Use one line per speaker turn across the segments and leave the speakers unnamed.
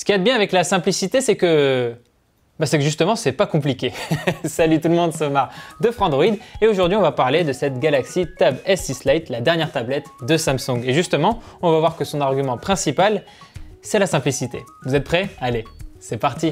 Ce qu'il y a de bien avec la simplicité, c'est que justement, c'est pas compliqué. Salut tout le monde, c'est Omar de Frandroid et aujourd'hui on va parler de cette Galaxy Tab S6 Lite, la dernière tablette de Samsung. Et justement, on va voir que son argument principal, c'est la simplicité. Vous êtes prêts? Allez, c'est parti!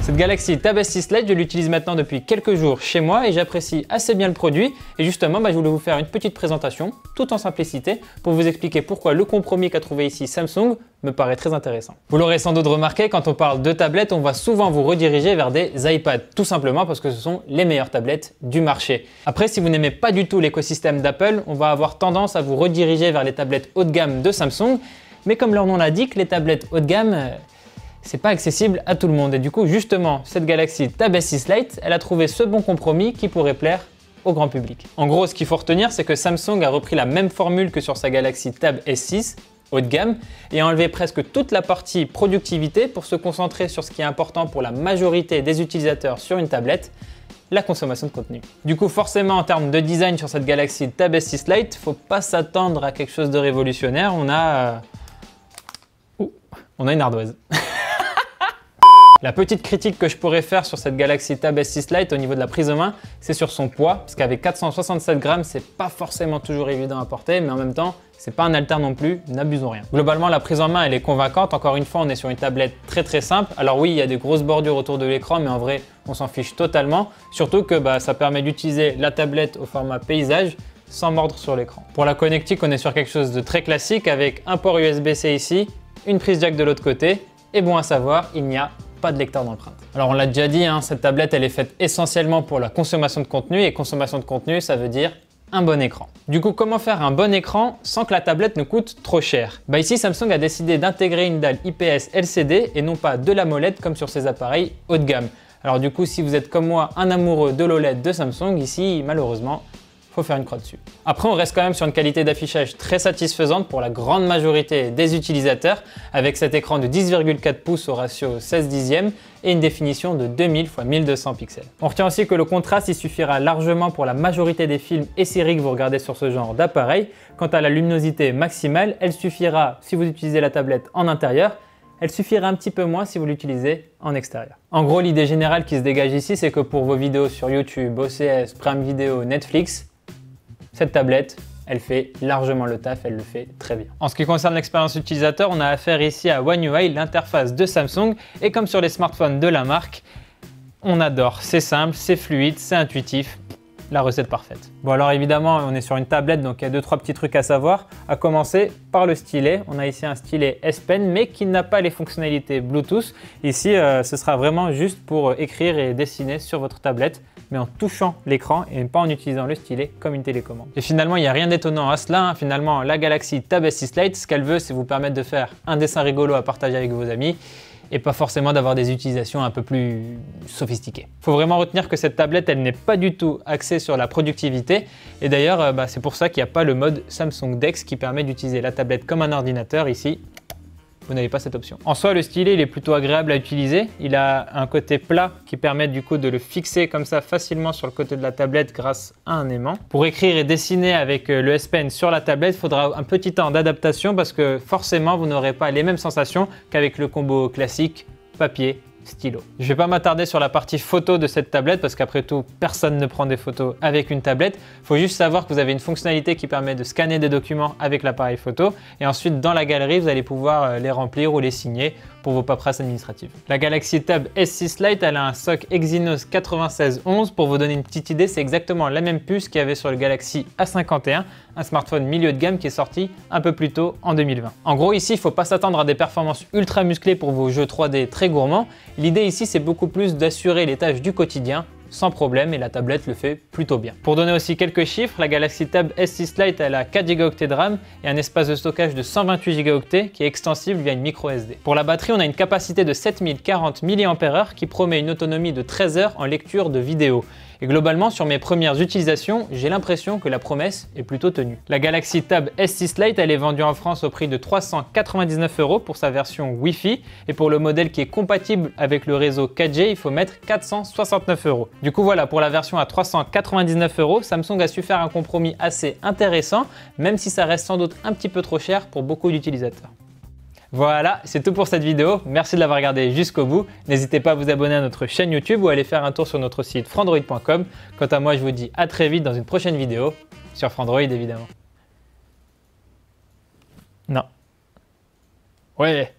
Cette Galaxy Tab S6 Lite, je l'utilise maintenant depuis quelques jours chez moi et j'apprécie assez bien le produit. Et justement, je voulais vous faire une petite présentation, tout en simplicité, pour vous expliquer pourquoi le compromis qu'a trouvé ici Samsung me paraît très intéressant. Vous l'aurez sans doute remarqué, quand on parle de tablettes, on va souvent vous rediriger vers des iPads, tout simplement parce que ce sont les meilleures tablettes du marché. Après, si vous n'aimez pas du tout l'écosystème d'Apple, on va avoir tendance à vous rediriger vers les tablettes haut de gamme de Samsung. Mais comme leur nom l'indique, les tablettes haut de gamme, c'est pas accessible à tout le monde. Et du coup, justement, cette Galaxy Tab S6 Lite, elle a trouvé ce bon compromis qui pourrait plaire au grand public. En gros, ce qu'il faut retenir, c'est que Samsung a repris la même formule que sur sa Galaxy Tab S6 haut de gamme et a enlevé presque toute la partie productivité pour se concentrer sur ce qui est important pour la majorité des utilisateurs sur une tablette, la consommation de contenu. Du coup, forcément, en termes de design sur cette Galaxy Tab S6 Lite, faut pas s'attendre à quelque chose de révolutionnaire. On a une ardoise. La petite critique que je pourrais faire sur cette Galaxy Tab S6 Lite au niveau de la prise en main, c'est sur son poids, parce qu'avec 467 grammes, c'est pas forcément toujours évident à porter, mais en même temps, c'est pas un haltère non plus, n'abusons rien. Globalement, la prise en main, elle est convaincante. Encore une fois, on est sur une tablette très simple. Alors oui, il y a des grosses bordures autour de l'écran, mais en vrai, on s'en fiche totalement. Surtout que ça permet d'utiliser la tablette au format paysage sans mordre sur l'écran. Pour la connectique, on est sur quelque chose de très classique avec un port USB-C ici, une prise jack de l'autre côté, et bon à savoir, il n'y a pas de lecteur d'empreinte. Alors on l'a déjà dit, cette tablette elle est faite essentiellement pour la consommation de contenu et consommation de contenu ça veut dire un bon écran. Du coup, comment faire un bon écran sans que la tablette ne coûte trop cher? Ici Samsung a décidé d'intégrer une dalle IPS LCD et non pas de l'AMOLED comme sur ses appareils haut de gamme. Alors du coup, si vous êtes comme moi un amoureux de l'OLED de Samsung, ici malheureusement faut faire une croix dessus. Après, on reste quand même sur une qualité d'affichage très satisfaisante pour la grande majorité des utilisateurs avec cet écran de 10,4 pouces au ratio 16/10 et une définition de 2000 x 1200 pixels. On retient aussi que le contraste il suffira largement pour la majorité des films et séries que vous regardez sur ce genre d'appareil. Quant à la luminosité maximale, elle suffira si vous utilisez la tablette en intérieur. Elle suffira un petit peu moins si vous l'utilisez en extérieur. En gros, l'idée générale qui se dégage ici, c'est que pour vos vidéos sur YouTube, OCS, Prime Video, Netflix, cette tablette, elle fait largement le taf, elle le fait très bien. En ce qui concerne l'expérience utilisateur, on a affaire ici à One UI, l'interface de Samsung, et comme sur les smartphones de la marque, on adore. C'est simple, c'est fluide, c'est intuitif. La recette parfaite. Bon alors évidemment on est sur une tablette donc il y a 2-3 petits trucs à savoir. À commencer par le stylet. On a ici un stylet S Pen mais qui n'a pas les fonctionnalités Bluetooth. Ici ce sera vraiment juste pour écrire et dessiner sur votre tablette mais en touchant l'écran et pas en utilisant le stylet comme une télécommande. Et finalement il n'y a rien d'étonnant à cela. Finalement la Galaxy Tab S6 Lite ce qu'elle veut c'est vous permettre de faire un dessin rigolo à partager avec vos amis et pas forcément d'avoir des utilisations un peu plus sophistiquées. Il faut vraiment retenir que cette tablette, elle n'est pas du tout axée sur la productivité. Et d'ailleurs, c'est pour ça qu'il n'y a pas le mode Samsung DeX qui permet d'utiliser la tablette comme un ordinateur. Ici, vous n'avez pas cette option. En soi, le stylet, il est plutôt agréable à utiliser. Il a un côté plat qui permet du coup de le fixer comme ça facilement sur le côté de la tablette grâce à un aimant. Pour écrire et dessiner avec le S Pen sur la tablette, il faudra un petit temps d'adaptation parce que forcément, vous n'aurez pas les mêmes sensations qu'avec le combo classique papier stylo. Je ne vais pas m'attarder sur la partie photo de cette tablette parce qu'après tout, personne ne prend des photos avec une tablette. Il faut juste savoir que vous avez une fonctionnalité qui permet de scanner des documents avec l'appareil photo et ensuite dans la galerie, vous allez pouvoir les remplir ou les signer pour vos paperasses administratives. La Galaxy Tab S6 Lite, elle a un SoC Exynos 9611. Pour vous donner une petite idée, c'est exactement la même puce qu'il y avait sur le Galaxy A51, un smartphone milieu de gamme qui est sorti un peu plus tôt en 2020. En gros, ici, il ne faut pas s'attendre à des performances ultra musclées pour vos jeux 3D très gourmands. L'idée ici, c'est beaucoup plus d'assurer les tâches du quotidien sans problème et la tablette le fait plutôt bien. Pour donner aussi quelques chiffres, la Galaxy Tab S6 Lite elle a 4 Go de RAM et un espace de stockage de 128 Go qui est extensible via une micro SD. Pour la batterie, on a une capacité de 7040 mAh qui promet une autonomie de 13 heures en lecture de vidéo. Et globalement, sur mes premières utilisations, j'ai l'impression que la promesse est plutôt tenue. La Galaxy Tab S6 Lite, elle est vendue en France au prix de 399 € pour sa version Wi-Fi. Et pour le modèle qui est compatible avec le réseau 4G, il faut mettre 469 €. Du coup, voilà, pour la version à 399 €, Samsung a su faire un compromis assez intéressant, même si ça reste sans doute un petit peu trop cher pour beaucoup d'utilisateurs. Voilà, c'est tout pour cette vidéo. Merci de l'avoir regardé jusqu'au bout. N'hésitez pas à vous abonner à notre chaîne YouTube ou à aller faire un tour sur notre site frandroid.com. Quant à moi, je vous dis à très vite dans une prochaine vidéo sur Frandroid évidemment. Non. Ouais.